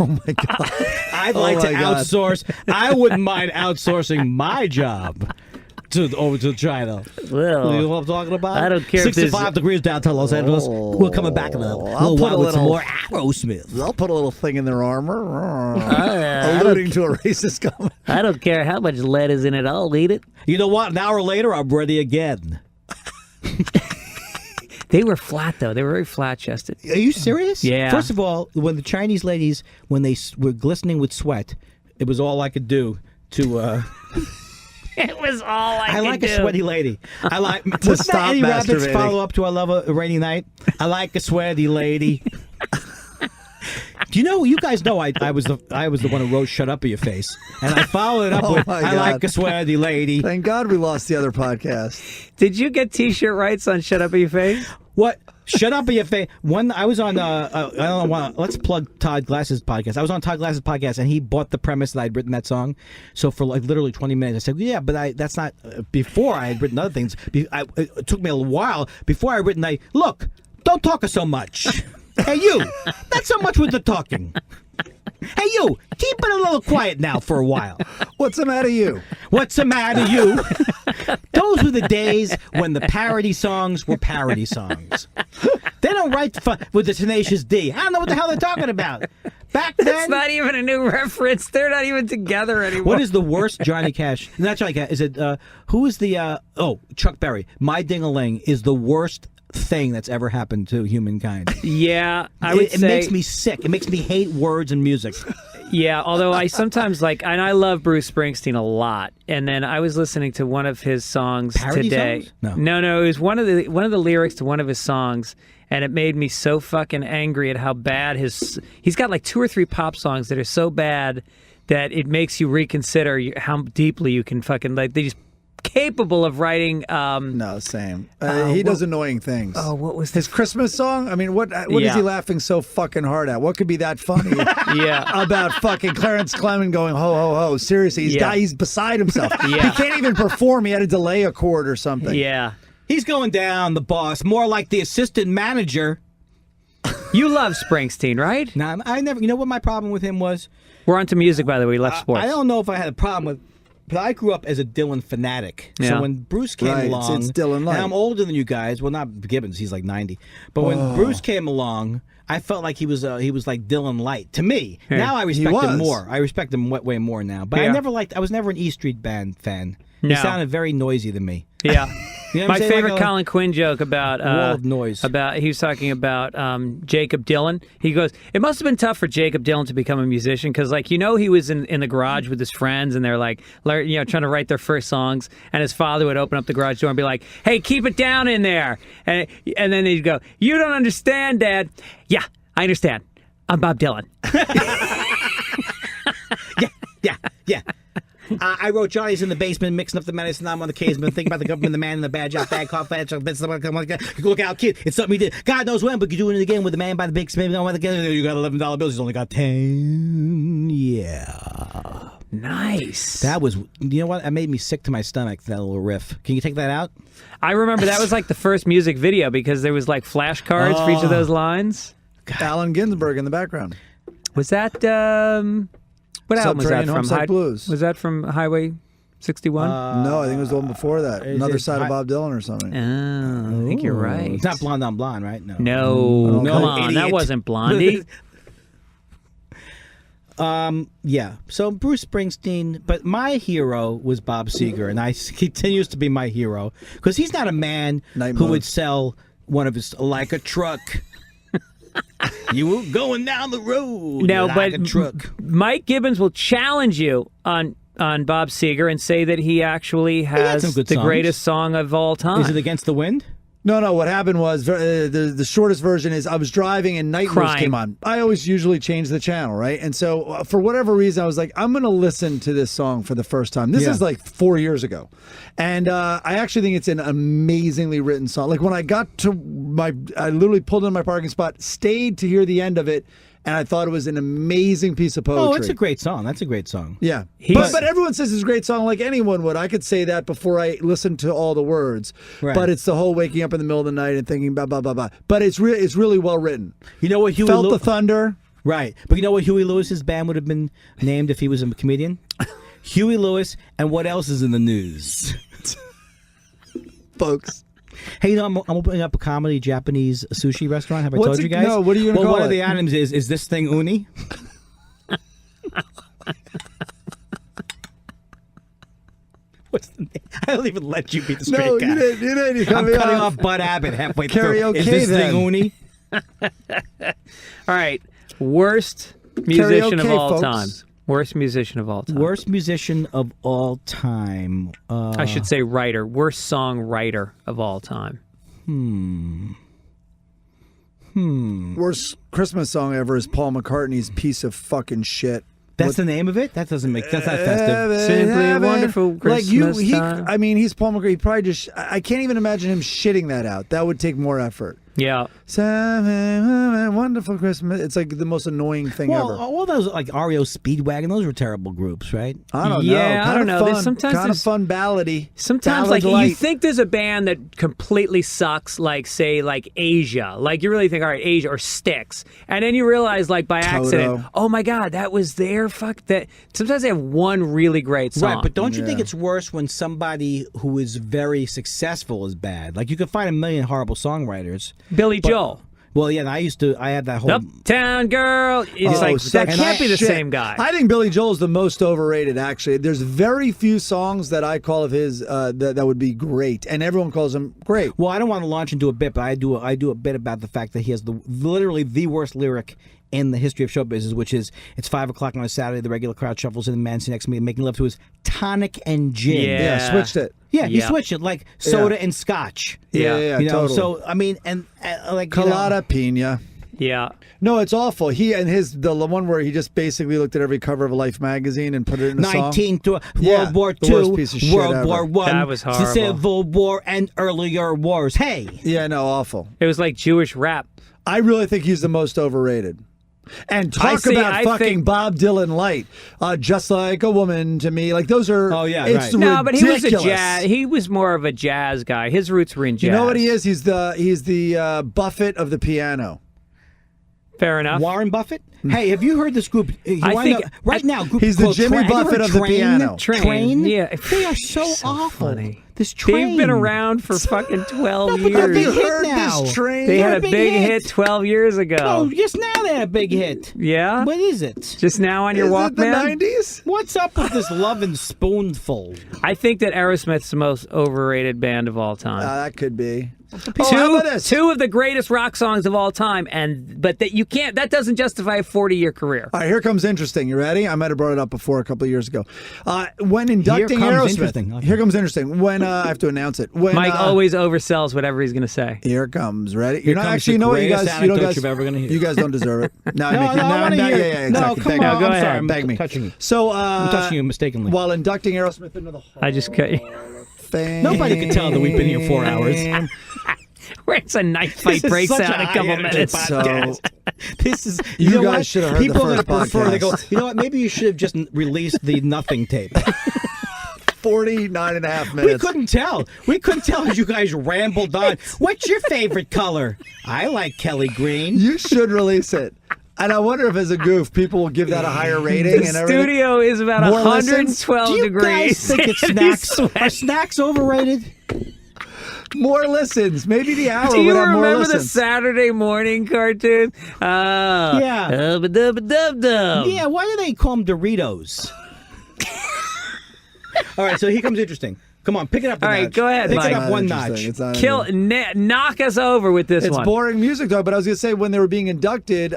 Oh my god! I'd like to my God. outsource. I wouldn't mind outsourcing my job over to China. Well, You know what I'm talking about? I don't care if 65 there's- degrees downtown Los Angeles. We're coming back in a little I'll put while a with some little- more Aerosmith. They'll put a little thing in their armor. alluding to a racist comment. I don't care how much lead is in it. I'll eat it. You know what? An hour later, I'm ready again. They were flat, though. They were very flat-chested. Are you serious? Yeah. First of all, when the Chinese ladies, when they were glistening with sweat, it was all I could do to... It was all I could like do. A sweaty lady. I like... To What's that stop Eddie Rabbit's masturbating. follow-up to I Love a Rainy Night? I like a sweaty lady. Do you know? You guys know I was the one who wrote "Shut Up in Your Face," and I followed it up with my "I God. like a sweaty lady." Thank God we lost the other podcast. Did you get T-shirt rights on "Shut Up in Your Face"? What? Shut up in your face. One, I was on. I don't know why. Let's plug Todd Glass's podcast. I was on Todd Glass's podcast, and he bought the premise that I'd written that song. So for like literally 20 minutes, I said, "Yeah, but that's not." Before I had written other things, it took me a while before I had written. Look, don't talk so much. Hey, you. Not so much with the talking. Hey, you. Keep it a little quiet now for a while. What's the matter, you? What's the matter, you? Those were the days when the parody songs were parody songs. They don't write with the Tenacious D. I don't know what the hell they're talking about. Back then... That's not even a new reference. They're not even together anymore. What is the worst Johnny Cash? Not Johnny Cash. Is it... who is the... Chuck Berry. My Ding-a-Ling is the worst thing that's ever happened to humankind. Yeah, I would say... It makes me sick. It makes me hate words and music. Yeah, although I sometimes and I love Bruce Springsteen a lot. And then I was listening to one of his songs Parody today. songs? No, it was one of the lyrics to one of his songs, and it made me so fucking angry at how bad he's got like 2 or 3 pop songs that are so bad that it makes you reconsider how deeply you can fucking they just capable of writing. No, same. He does annoying things. Oh, what was his Christmas song? I mean, what is he laughing so fucking hard at? What could be that funny? Yeah, about fucking Clarence Clement going ho ho ho. Seriously, he's beside himself. Yeah. He can't even perform. He had to delay a chord or something. Yeah, he's going down, the boss, more like the assistant manager. You love Springsteen, right? No, I never. You know what my problem with him was? We're onto music, by the way. We left sports. I don't know if I had a problem with. But I grew up as a Dylan fanatic. Yeah. So when Bruce came along, it's Dylan light. and I'm older than you guys. Well, not Gibbons, he's like 90. But when Bruce came along, I felt like he was like Dylan light to me. Yeah. Now I respect him more. I respect him way more now. But Yeah. I was never an E Street Band fan. No. He sounded very noisy to me. Yeah. You know what My I'm saying? favorite Like Colin Quinn joke about wall of noise. he was talking about Jacob Dylan. He goes, it must have been tough for Jacob Dylan to become a musician because, he was in the garage with his friends and they're trying to write their first songs, and his father would open up the garage door and be like, "Hey, keep it down in there," and then he'd go, "You don't understand, Dad." "Yeah, I understand. I'm Bob Dylan." Yeah. I wrote Johnny's in the basement, mixing up the medicine. I'm on the casement, thinking about the government, the man in the bad job, bad cough, bad job, look out, kid. It's something he did. God knows when, but you're doing it again with the man by the big spin. You got $11 bills. He's only got 10. Yeah. Nice. That was, you know what? That made me sick to my stomach, that little riff. Can you take that out? I remember that was like the first music video because there was like flashcards for each of those lines. Allen Ginsberg in the background. Was that what album was that Subterranean from? Homesick Blues. Was that from Highway 61? No, I think it was the one before that. Another it Side of Bob Dylan or something. Oh, I think you're right. It's not Blonde on Blonde, right? No. No, come on, idiot. that wasn't Blondie. Yeah. So Bruce Springsteen, but my hero was Bob Seger, and he continues to be my hero because he's not a man who would sell one of his like a truck. You were going down the road. No, like but a truck. Mike Gibbons will challenge you on Bob Seger and say that he actually has some good the songs. greatest song of all time. Is it Against the Wind? No. What happened was the shortest version is I was driving and Night Moves came on. I always usually change the channel, right? And so for whatever reason, I was like, I'm going to listen to this song for the first time. This is like 4 years ago. And I actually think it's an amazingly written song. Like when I got to I literally pulled in my parking spot, stayed to hear the end of it, and I thought it was an amazing piece of poetry. Oh, it's a great song. That's a great song. Yeah. But everyone says it's a great song like anyone would. I could say that before I listened to all the words. Right. But it's the whole waking up in the middle of the night and thinking blah, blah, blah, blah. But it's really well written. You know what Huey Felt the thunder. Right. But you know what Huey Lewis's band would have been named if he was a comedian? Huey Lewis and What Else Is in the News? Folks. Hey, you know, I'm opening up a comedy Japanese sushi restaurant. Have I told you guys? No, what are you going to call it? One of the items is this thing uni? What's the name? I don't even let you be the straight No, guy. you didn't. I'm cutting off Bud Abbott halfway through. Karaoke Is this then. thing uni? All right. Worst musician of Karaoke, all folks. time. Worst musician of all time. Worst musician of all time. I should say writer. Worst songwriter of all time. Worst Christmas song ever is Paul McCartney's Piece of Fucking Shit. That's the name of it? That's not festive. Simply a wonderful Christmas time. I mean, he's Paul McCartney. He probably just. I can't even imagine him shitting that out. That would take more effort. Yeah. Wonderful Christmas. It's like the most annoying thing Well, ever. all those like REO Speedwagon, those were terrible groups, right? I don't Yeah, know. I don't know. There's sometimes kind of there's- fun ballady. Sometimes, Ballad like, light. you think there's a band that completely sucks, like, say, like, Asia. Like, you really think, all right, Asia or Styx. And then you realize, like, by accident, Toto. oh, my God, that was their fuck that. Sometimes they have one really great song. Right, but don't you think it's worse when somebody who is very successful is bad? Like, you can find a million horrible songwriters. Billy Joel. Well, yeah, and I had that whole... Uptown Girl. It's like, that can't be the same guy. I think Billy Joel's the most overrated, actually. There's very few songs that I call of his that would be great, and everyone calls him great. Well, I don't want to launch into a bit, but I do a bit about the fact that he has literally the worst lyric in the history of show business, which is, it's 5 o'clock on a Saturday, the regular crowd shuffles in, the man sitting next to me making love to his tonic and gin. Yeah, switched it. Yeah, he Yeah. switched it, like soda and scotch. Yeah, You know, totally. so, I mean, and like... you know- Colada Pina. Yeah. No, it's awful. He and the one where he just basically looked at every cover of a Life magazine and put it in a song. Yeah, World War the worst II, piece of shit World ever. War One, That was horrible. Civil War, and earlier wars. Hey, Yeah, no, awful. It was like Jewish rap. I really think he's the most overrated. And talk about I fucking think- Bob Dylan light. Just like a woman to me. Like, those are... Oh, yeah, it's right. No, but he was a ridiculous. jazz. He was more of a jazz guy. His roots were in jazz. You know what he is? He's the Buffett of the piano. Fair enough. Warren Buffett. Hey, have you heard this group? I think- right now, a group He's the called Jimmy Train. Have you Buffett heard of the Train? piano. Train. Yeah. They are so, So awful. funny. This Train. They've been around for fucking 12 but they're years. big hit Heard now. this train? They They're had a big hit 12 years ago. Oh, just now they had a big hit. Yeah? What is it? Just now on your Is Walkman? it the 90s? What's up with this Love and Spoonful? I think that Aerosmith's the most overrated band of all time. That could be. Oh, how about this? Two of the greatest rock songs of all time, but that you can't. That doesn't justify a 40-year career. All right, here comes interesting. You ready? I might have brought it up before a couple of years ago. When inducting Here comes Aerosmith, interesting. Okay. here comes interesting. When I have to announce it. When Mike always oversells whatever he's going to say. Here it comes. Ready? Here You're not comes actually. the You know what, you greatest guys? You know, anecdote guys. you've ever gonna hear. You guys don't deserve it. No, No, I wanna hear it. yeah, exactly. No, come Beg on. me. Go I'm ahead. sorry. I'm Beg me. touching you. So I'm touching you mistakenly. while inducting Aerosmith into the Hall I just cut you. of Fame. Nobody can tell that we've been here 4 hours. Where it's a knife fight This is breaks such out a in a couple high-energy minutes. So This is You know guys what? should have heard the People are first gonna prefer. They go. podcast. You know what? Maybe you should have just released the nothing tape. 49 and a half We minutes. couldn't tell. We couldn't tell as you guys rambled on. What's your favorite color? I like Kelly Green. You should release it. And I wonder if, as a goof, people will give that a higher rating The and everything. studio is about More listens? 112 Do you degrees. guys think it's And he's snacks? sweating. Are snacks overrated? More listens. Maybe the hour Do you would have more remember the listens. Saturday morning cartoon? Yeah. Dub-a-dub-a-dub-dub. Yeah. Why do they call them Doritos? All right. So here comes interesting. Come on, pick it up. All right, go ahead, Pick Mike. it up one Interesting. notch. It's not Kill, knock us over with this It's one. boring music, though. But I was going to say, when they were being inducted,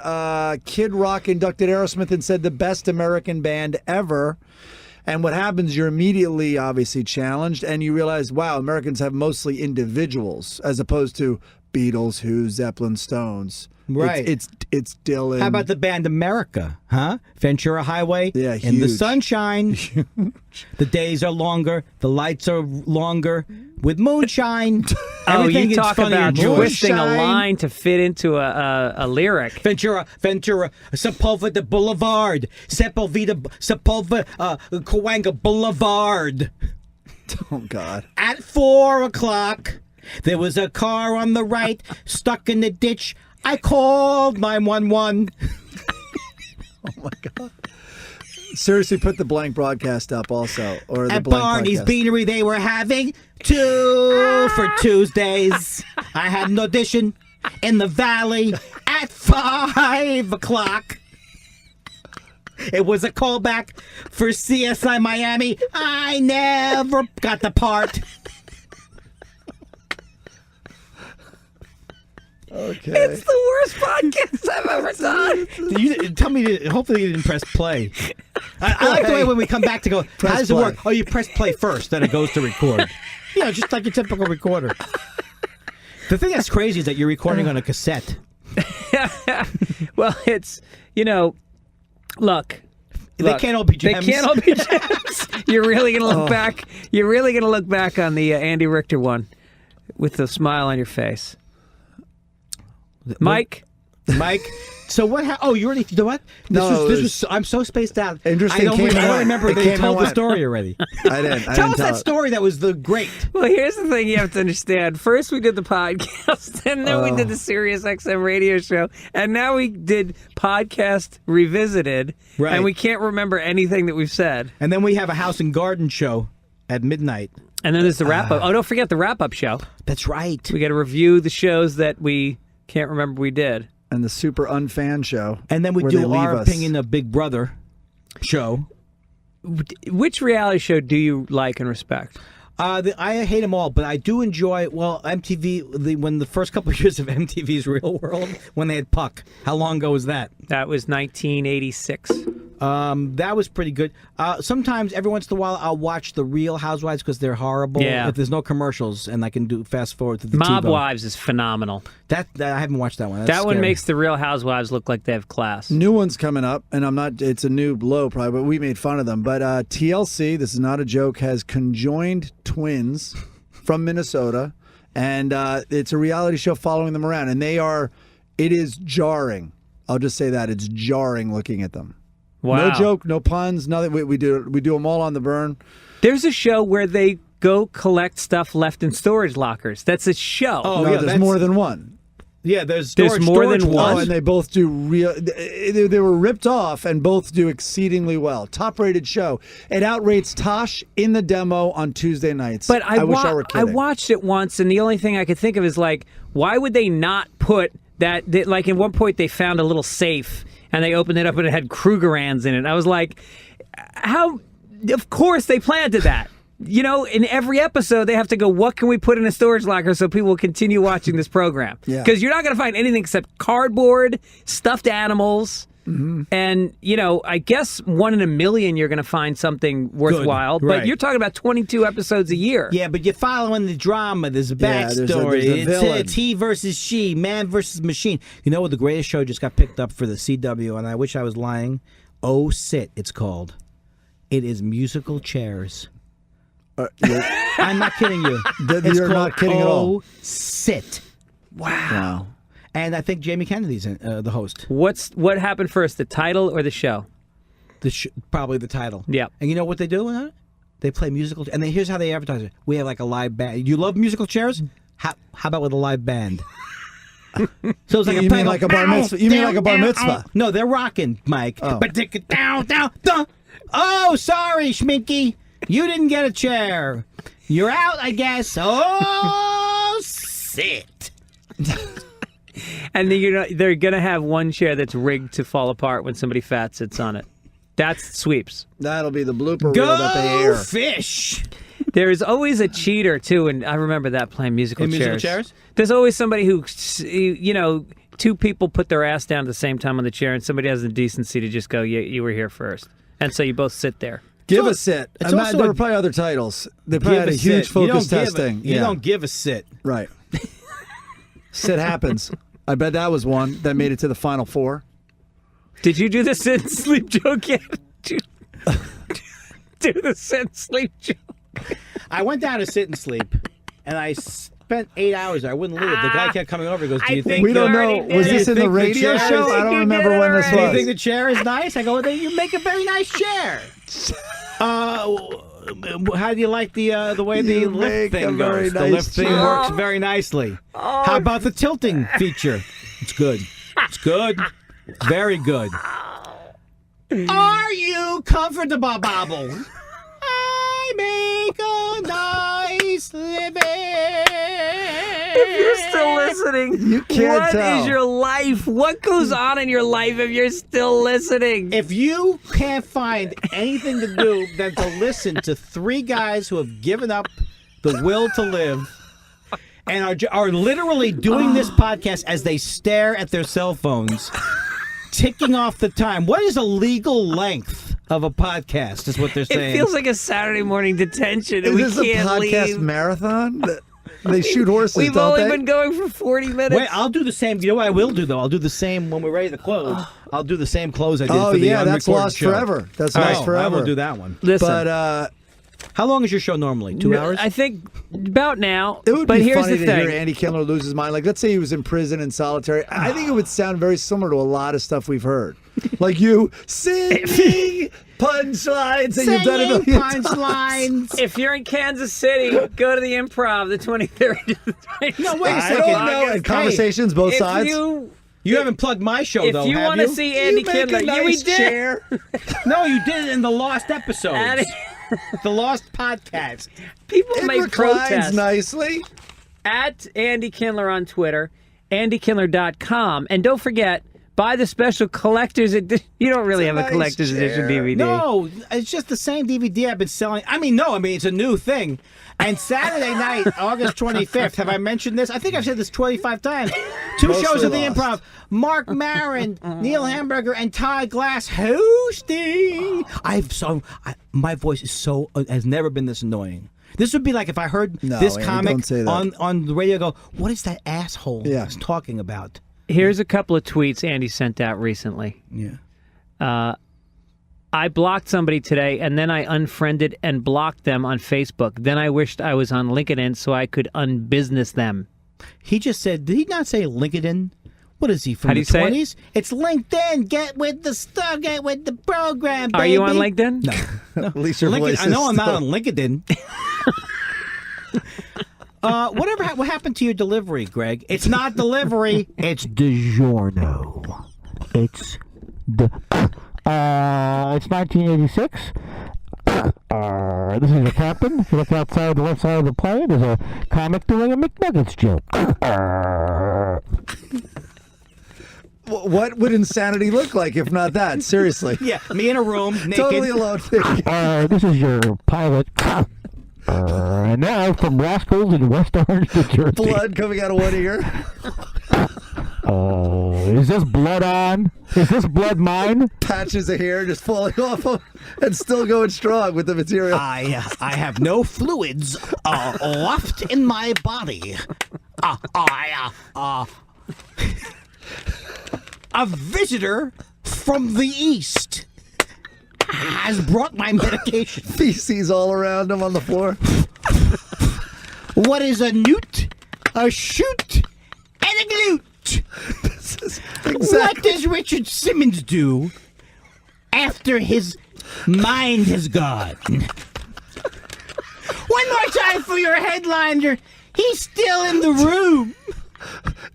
Kid Rock inducted Aerosmith and said the best American band ever. And what happens, you're immediately obviously challenged, and you realize, wow, Americans have mostly individuals as opposed to Beatles, Who, Zeppelin, Stones. Right. It's Dylan. How about the band America? Huh? Ventura Highway. Yeah, In the huge. sunshine. The days are longer. The lights are longer. With moonshine. Oh, Everything you is talk funny about and joyous. twisting a Moonshine. line to fit into a lyric. Ventura, Sepulveda Boulevard, Sepulveda, Cahuenga Boulevard. Oh, God. At 4 o'clock, there was a car on the right stuck in the ditch. I called 911. Oh, my God. Seriously, put the blank broadcast up also. Or the At blank Barney's podcast. Beanery, they were having 2 for Tuesdays. I had an audition in the Valley at 5 o'clock. It was a callback for CSI Miami. I never got the part. Okay. It's the worst podcast I've ever done. Tell me, hopefully you didn't press play. I like the way when we come back to go, how does it work? Oh, you press play first, then it goes to record. Just like your typical recorder. The thing that's crazy is that you're recording on a cassette. Well, it's, look. They can't all be gems. They can't all be gems. You're really going to look back. You're really going to look back on the Andy Richter one with a smile on your face. Mike. So what? You already? You know what? This was. I'm so spaced out. Interesting. I don't remember. They told the story already. I didn't. Tell us that story. That was the great. Well, here's the thing you have to understand. First, we did the podcast, and then we did the Sirius XM radio show, and now we did podcast revisited, right? And we can't remember anything that we've said. And then we have a house and garden show at midnight. And then there's the wrap up. Don't forget the wrap up show. That's right. We got to review the shows that we can't remember we did. And the super unfan show. And then we do our opinion of Big Brother show. Which reality show do you like and respect? I hate them all, but I do enjoy, MTV, when the first couple of years of MTV's Real World, when they had Puck. How long ago was that? That was 1986. That was pretty good. Sometimes, every once in a while, I'll watch the Real Housewives because they're horrible. Yeah. If there's no commercials, and I can do fast forward to the Mob TiVo. Wives is phenomenal. That I haven't watched that one. That's that one scary. makes the Real Housewives look like they have class. New one's coming up, and it's a new blow probably, but we made fun of them. But TLC, this is not a joke, has conjoined twins from Minnesota, and it's a reality show following them around, and it is jarring. I'll just say that it's jarring looking at them. Wow. No joke, no puns, nothing. We do them all on the burn. There's a show where they go collect stuff left in storage lockers. That's a show. Oh, no, there's more than one. Yeah, there's more than one. Oh, and they both do real. They were ripped off, and both do exceedingly well. Top-rated show. It outrates Tosh in the demo on Tuesday nights. But I wish I were kidding. I watched it once, and the only thing I could think of is why would they not put that? Like at one point, they found a little safe, and they opened it up, and it had Krugerrands in it. I was like, how? Of course, they planted that. In every episode, they have to go, what can we put in a storage locker so people will continue watching this program? Yeah. Because you're not going to find anything except cardboard, stuffed animals, and, I guess 1 in a million you're going to find something worthwhile. Good, right. But you're talking about 22 episodes a year. Yeah, but you're following the drama. There's a backstory. There's a villain. It's he versus she, man versus machine. You know what? The greatest show just got picked up for the CW, and I wish I was lying. Oh, Sit, it's called. It is musical chairs. I'm not kidding you. You're not kidding at all. Oh, Sit. Wow. And I think Jamie Kennedy's the host. What happened first, the title or the show? Probably the title. Yeah. And you know what they do with it? They play musical. And here's how they advertise it. We have like a live band. You love musical chairs? How about with a live band? So it's like you mean like a bar mitzvah? You mean like a bar mitzvah? No, they're rocking, Mike. Oh. But down. Oh, sorry, Schminky. You didn't get a chair. You're out, I guess. Oh, sit. And then they're going to have one chair that's rigged to fall apart when somebody fat sits on it. That's sweeps. That'll be the blooper reel that they air. Fish. There's always a cheater, too, and I remember that playing musical chairs. Musical chairs? There's always somebody who, two people put their ass down at the same time on the chair, and somebody has the decency to just go, you were here first. And so you both sit there. Give a sit. It's There were probably other titles. They probably had a huge focus testing. You don't give a sit. Right. Sit happens. I bet that was one that made it to the Final Four. Did you do the sit and sleep joke yet? Do the sit and sleep joke. I went down to sit and sleep, and I spent 8 hours there. I wouldn't leave. The guy kept coming over. He goes, "Do you think we don't know? Was this in the radio show? I don't remember when this was. Do you think the chair is nice?" I go, "You make a very nice chair." How do you like the way the lift thing goes? The lift thing works very nicely. How about the tilting feature? It's good. It's good. Very good. Are you comfortable, Bobble? I make a nice living. If you're still listening, you can't what tell. is your life? What goes on in your life if you're still listening? If you can't find anything to do than to listen to three guys who have given up the will to live and are literally doing this podcast as they stare at their cell phones, ticking off the time. What is a legal length of a podcast is what they're saying. It feels like a Saturday morning detention. And Is this we can't a podcast leave. marathon? They shoot horses, We've don't only they? been going for 40 minutes. Wait, I'll do the same. You know what I will do, though? I'll do the same when we're ready to close. I'll do the same close I did for the that's unrecorded lost show. forever. That's Oh, lost I forever. will do that one. Listen, But How long is your show normally? 2 hours? I think about now. it would but be here's funny the to thing. hear Andy Kindler lose his mind. Like, let's say he was in prison in solitary. I think it would sound very similar to a lot of stuff we've heard. Like you singing punchlines that you've done a million times. punchlines. If you're in Kansas City, go to the Improv the 23rd to the 26th. No, wait a I second. don't know. And conversations, both If sides. You haven't plugged my show, If though, you have want to see Andy You make Kindler, a nice we did. chair. No, you did it in the lost episode. Andy- The lost podcast. People It may reclines protest. nicely. At Andy Kindler on Twitter, AndyKindler.com. And don't forget, buy the special collector's edition. You don't really have a nice collector's edition chair. DVD. No, it's just the same DVD I've been selling. I mean, it's a new thing. And Saturday night, August 25th, have I mentioned this? I think I've said this 25 times. Two Mostly shows at the lost. Improv. Mark Maron, Neil Hamburger, and Ty Glass hosting. My voice is has never been this annoying. This would be like if I heard No, this Andy, comic don't say that. on the radio go, what is that asshole talking about? Here's a couple of tweets Andy sent out recently. Yeah. I blocked somebody today, and then I unfriended and blocked them on Facebook. Then I wished I was on LinkedIn so I could unbusiness them. He just said, did he not say LinkedIn? What is he, from How do the you say it? 20s? It's LinkedIn. Get with the stuff. Get with the program, baby. Are you on LinkedIn? No. At least your voice I know is I'm not still- on LinkedIn. What happened to your delivery, Greg? It's not delivery. It's DiGiorno. It's 1986. This is the captain. If you look outside the left side of the plane, there's a comic doing a McNuggets joke. What would insanity look like if not that? Seriously. Yeah, me in a room, naked. Totally alone. This is your pilot. And now from Rascals in West Orange, New Jersey. Blood coming out of one ear. Is this blood on? Is this blood mine? Patches of hair just falling off him and still going strong with the material. I have no fluids left in my body. A visitor from the east has brought my medication. Feces all around him on the floor. What is a newt, a shoot, and a glute? This is What exactly. does Richard Simmons do after his mind has gone? One more time for your headliner. He's still in the room.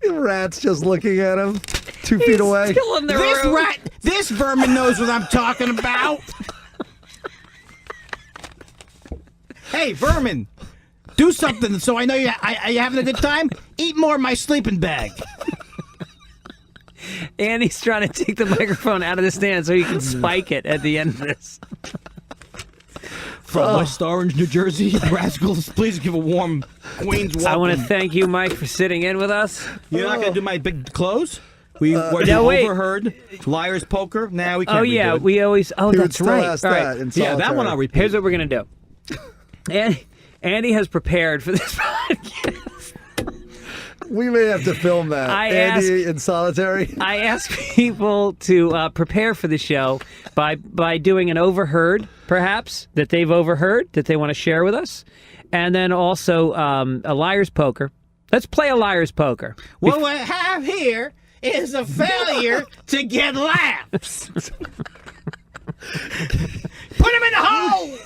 Rat's just looking at him 2 feet away. Still in the room. This vermin knows what I'm talking about. Hey, vermin, do something so I know you're having a good time. Eat more of my sleeping bag. Andy's trying to take the microphone out of the stand so he can spike it at the end of this. From West Orange, New Jersey, Rascals, please give a warm Queens welcome. I want to thank you, Mike, for sitting in with us. You're not going to do my big close? We were no, wait. overheard. Liar's poker? Nah, we can't Oh, yeah, redo it. we always... Oh, He would that's still right. ask All that right. in Yeah, that solitary. one I'll repeat. Here's what we're going to do. Andy has prepared for this podcast. We may have to film that. Andy in solitary. I ask people to prepare for the show by doing an overheard, perhaps, that they've overheard, that they want to share with us. And then also a liar's poker. Let's play a liar's poker. What we have here is a failure to get laughs. Put him in the hole!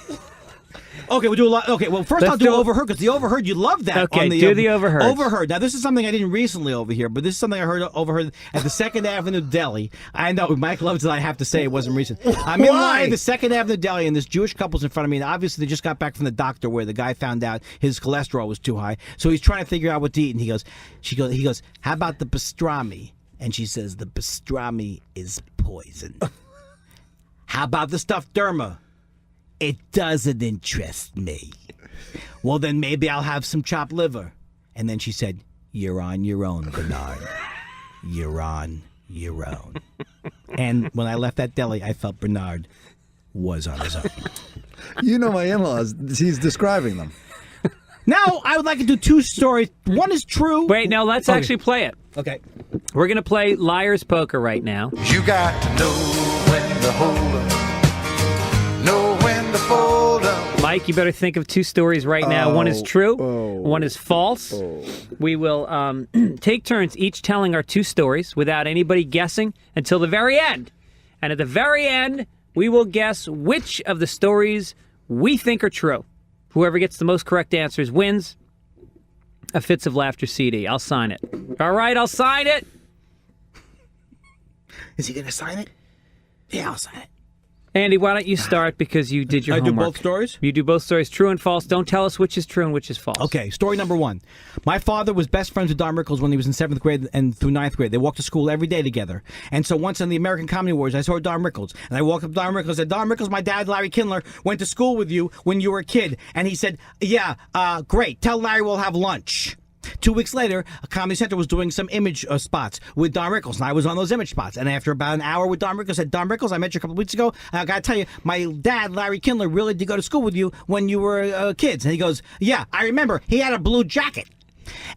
Okay, we'll do a lot. Okay, well, first I'll do overheard, because the overheard, you love that. Okay, do the overheard. Overheard. Now, this is something I didn't recently overhear, but this is something I overheard at the 2nd Avenue Deli. I know, Mike loves it. I have to say it wasn't recent. I'm in line at the 2nd Avenue Deli, and this Jewish couple's in front of me, and obviously they just got back from the doctor where the guy found out his cholesterol was too high. So he's trying to figure out what to eat, and he goes, how about the pastrami? And she says, the pastrami is poison. How about the stuffed derma? It doesn't interest me. Well, then maybe I'll have some chopped liver. And then she said, you're on your own, Bernard. You're on your own. And when I left that deli, I felt Bernard was on his own. You know my in-laws. He's describing them. Now, I would like to do 2 stories. One is true. Wait, no, let's actually play it. Okay. We're going to play Liar's Poker right now. You got to know when to hold up, know when to fold up. Mike, you better think of 2 stories right now. One is true, one is false. We will take turns each telling our 2 stories without anybody guessing until the very end. And at the very end, we will guess which of the stories we think are true. Whoever gets the most correct answers wins a Fits of Laughter CD. I'll sign it. All right, I'll sign it. Is he going to sign it? Yeah, I'll sign it. Andy, why don't you start because you did your homework. I do both stories? You do both stories, true and false. Don't tell us which is true and which is false. Okay, story number 1. My father was best friends with Don Rickles when he was in 7th grade and through 9th grade. They walked to school every day together. And so once on the American Comedy Awards, I saw Don Rickles. And I walked up to Don Rickles and said, Don Rickles, my dad, Larry Kindler, went to school with you when you were a kid. And he said, yeah, great. Tell Larry we'll have lunch. 2 weeks later, a Comedy Center was doing some image spots with Don Rickles, and I was on those image spots. And after about an hour with Don Rickles, I said, Don Rickles, I met you a couple of weeks ago. I got to tell you, my dad, Larry Kindler, really did go to school with you when you were kids. And he goes, yeah, I remember. He had a blue jacket.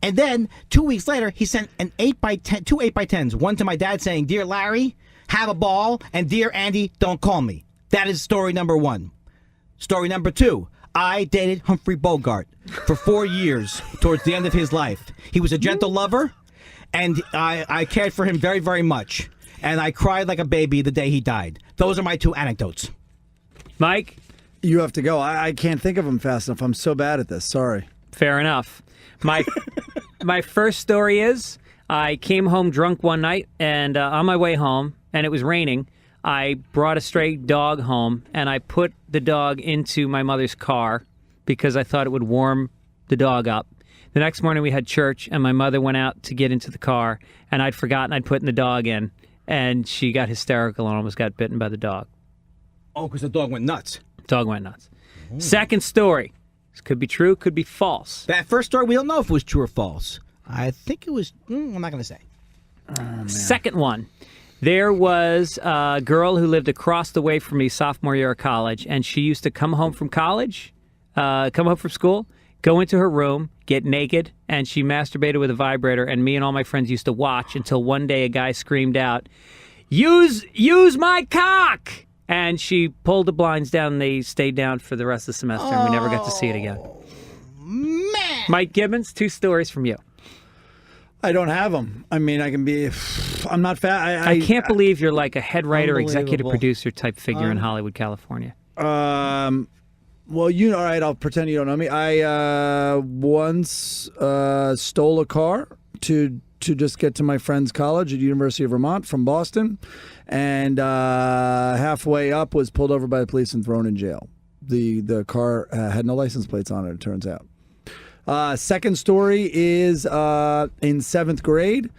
And then 2 weeks later, he sent an 8x10, 2 8x10s, one to my dad saying, Dear Larry, have a ball, and Dear Andy, don't call me. That is story number 1. Story number 2. I dated Humphrey Bogart for 4 years towards the end of his life. He was a gentle lover, and I cared for him very, very much. And I cried like a baby the day he died. Those are my 2 anecdotes. Mike? You have to go. I can't think of them fast enough. I'm so bad at this. Sorry. Fair enough. My first story is I came home drunk one night, and on my way home, and it was raining, I brought a stray dog home, and I put the dog into my mother's car because I thought it would warm the dog up. The next morning we had church, and my mother went out to get into the car, and I'd forgotten I'd put the dog in, and she got hysterical and almost got bitten by the dog. Oh, because the dog went nuts. Dog went nuts. Ooh. Second story. This could be true, could be false. That first story, we don't know if it was true or false. I think it was, I'm not going to say. Second one. There was a girl who lived across the way from me sophomore year of college, and she used to come home from school, go into her room, get naked, and she masturbated with a vibrator, and me and all my friends used to watch until one day a guy screamed out, use my cock! And she pulled the blinds down, and they stayed down for the rest of the semester, and we never got to see it again. Man! Mike Gibbons, 2 stories from you. I don't have them. I mean, I can be. I'm not fat. I can't believe you're like a head writer, executive producer type figure in Hollywood, California. Well, all right. I'll pretend you don't know me. I once stole a car to just get to my friend's college at University of Vermont from Boston, and halfway up was pulled over by the police and thrown in jail. The car had no license plates on it. It turns out. Second story is in 7th grade.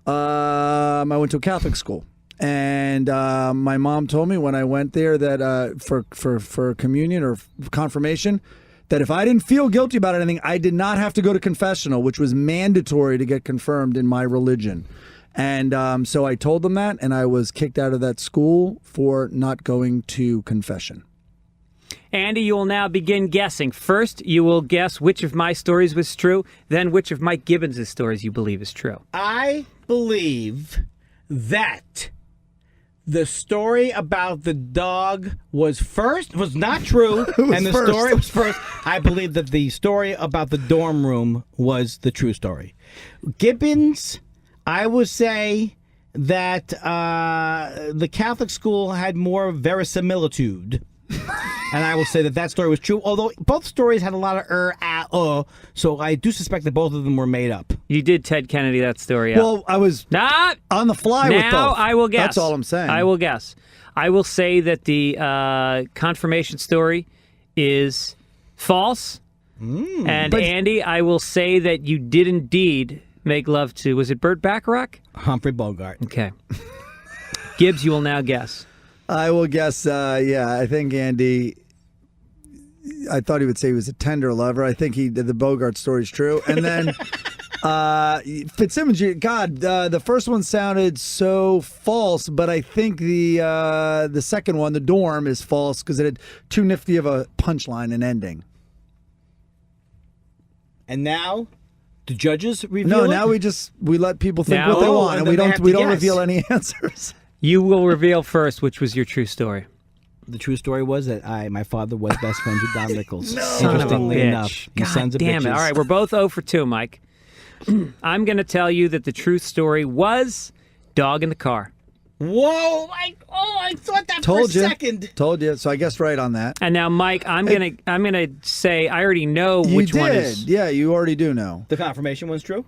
I went to a Catholic school, and my mom told me when I went there that for communion or confirmation, that if I didn't feel guilty about anything, I did not have to go to confessional, which was mandatory to get confirmed in my religion. And so I told them that, and I was kicked out of that school for not going to confession. Andy, you will now begin guessing. First, you will guess which of my stories was true, then which of Mike Gibbons' stories you believe is true. I believe that the story about the dog was not true, and the story was first. I believe that the story about the dorm room was the true story. Gibbons, I would say that the Catholic school had more verisimilitude. And I will say that story was true, although both stories had a lot of so I do suspect that both of them were made up. You did Ted Kennedy that story up. Well, I was on the fly with both. Now I will guess. That's all I'm saying. I will guess. I will say that the confirmation story is false. And Andy, I will say that you did indeed make love to, was it Burt Bacharach? Humphrey Bogart. Okay. Gibbs, you will now guess. I will guess, I think Andy, I thought he would say he was a tender lover. I think the Bogart story is true. And then Fitzsimmons, the first one sounded so false, but I think the second one, the dorm, is false because it had too nifty of a punchline and ending. And now, the judges reveal it? Now we let people think what they want, and we don't reveal any answers. You will reveal first which was your true story. The true story was that my father was best friends with Don Rickles. Interestingly enough, you sons of bitches. Damn it! All right, we're both 0 for 2, Mike. I'm going to tell you that the truth story was dog in the car. Whoa! I thought that for a second. Told you. So I guessed right on that. And now, Mike, I'm gonna say I already know which one is. Yeah, you already do know. The confirmation one's true?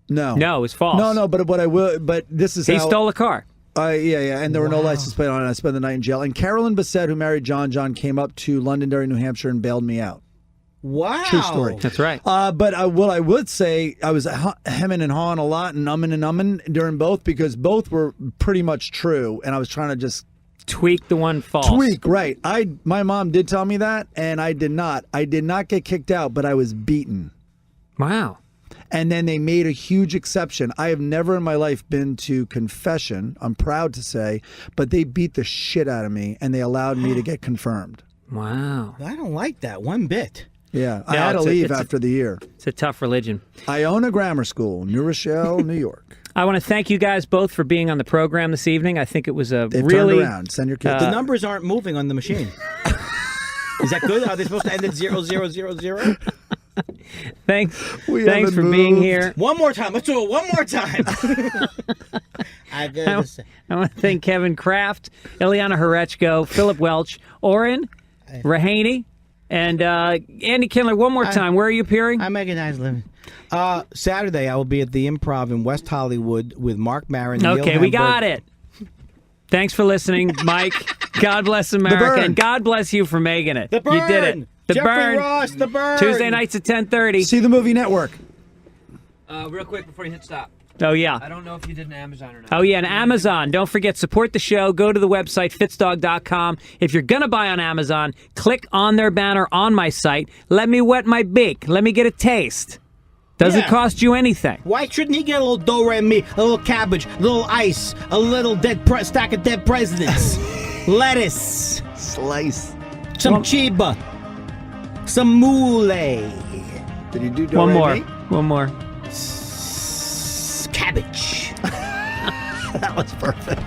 No, it was false. No. But what I will. But this is he stole a car. Yeah, and there were no license plate on it. I spent the night in jail. And Carolyn Bessette, who married John, came up to Londonderry, New Hampshire, and bailed me out. Wow. True story. That's right. But what I would say, I was hemming and hawing a lot and umming during both because both were pretty much true, and I was trying to just tweak the one false. Right. My mom did tell me that, and I did not. I did not get kicked out, but I was beaten. Wow. And then they made a huge exception. I have never in my life been to confession, I'm proud to say, but they beat the shit out of me, and they allowed me to get confirmed. Wow. I don't like that one bit. Yeah, I had to leave after the year. It's a tough religion. I own a grammar school, New Rochelle, New York. I want to thank you guys both for being on the program this evening. I think it was They've really... turned around. Send your kids. The numbers aren't moving on the machine. Is that good? Are they supposed to end at 0000? Thanks for being here. One more time. Let's do it one more time. I want to thank Kevin Kraft, Ileana Horechko, Philip Welch, Oren, Rahaney, and Andy Kindler. One more time. Where are you appearing? I make a nice living. Saturday, I will be at the Improv in West Hollywood with Mark Maron. Okay, we got it. Thanks for listening, Mike. God bless America, and God bless you for making it. The Burn. You did it. The Jeffrey Burn. Ross, The Burn. Tuesday nights at 10:30. See the Movie Network. Real quick before you hit stop. Oh, yeah. I don't know if you did an Amazon or not. Oh, yeah, and Amazon. Don't forget, support the show. Go to the website, FitzDog.com. If you're going to buy on Amazon, click on their banner on my site. Let me wet my beak. Let me get a taste. Doesn't cost you anything. Why shouldn't he get a little do-re-mi, a little cabbage, a little ice, a little stack of dead presidents, lettuce, Slice. some chiba, some mule, Did you do One do-re-mi? more. cabbage. That was perfect.